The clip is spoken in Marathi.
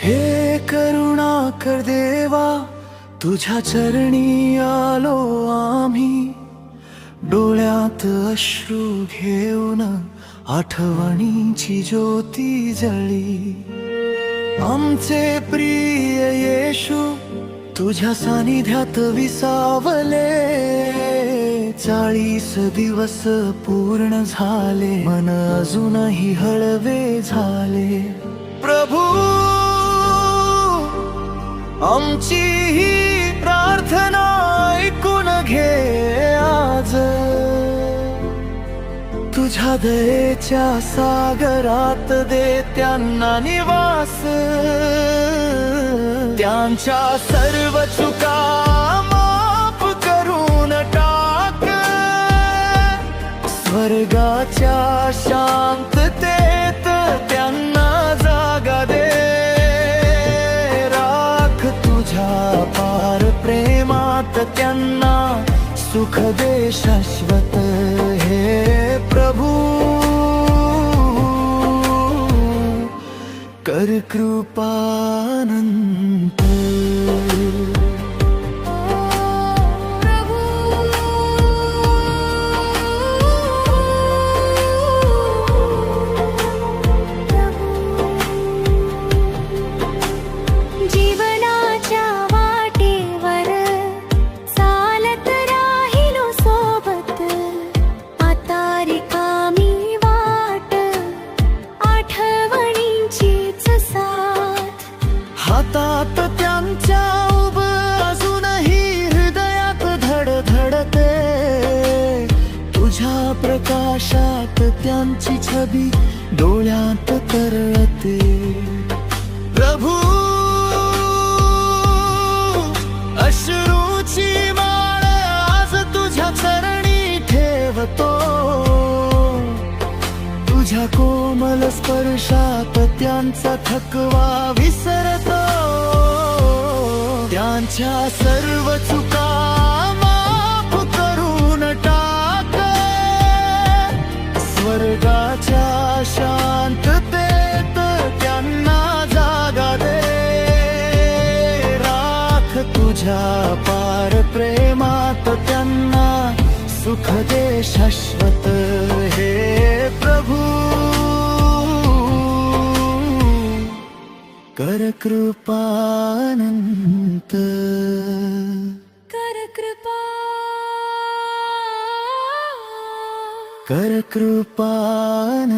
हे करुणाकर देवा, तुझ्या चरणी आलो आम्ही, डोळ्यात अश्रू घेऊन आठवणीची ज्योती जळली। आमचे प्रिय येशू, तुझ्या सानिध्यात विसावले, 40 दिवस पूर्ण झाले, मन अजूनही हळवे झाले। प्रभू, आमची ही प्रार्थना ऐकून घे आज, तुझ्या दयेच्या सागरात दे त्यांना निवास। त्यांच्या सर्व चुका माफ करून टाक, स्वर्गाच्या शांततेत त्यांना जागा दे। राख तुझ्या पार प्रेमात त्यांना सुख दे शाश्वत। हे प्रभू, कर कृपानंत। हातात त्यांच्या उभ अजूनही हृदयात धडधडते, तुझ्या प्रकाशात त्यांची छबी डोळ्यात तरळते। प्रभू, अश्रूची माळ आज तुझ्या चरणी ठेवतो, तुझ्या कोमल स्पर्शात त्यांचा थकवा विसरतो। त्यांच्या सर्व चुका माफ करून टाक, स्वर्गाच्या शांततेत त्यांना जागा दे। राख तुझ्या पार प्रेमात त्यांना सुख दे शाश्वत। हे प्रभू, कर कृपानंत। कर कृपा, कर कृपानंत।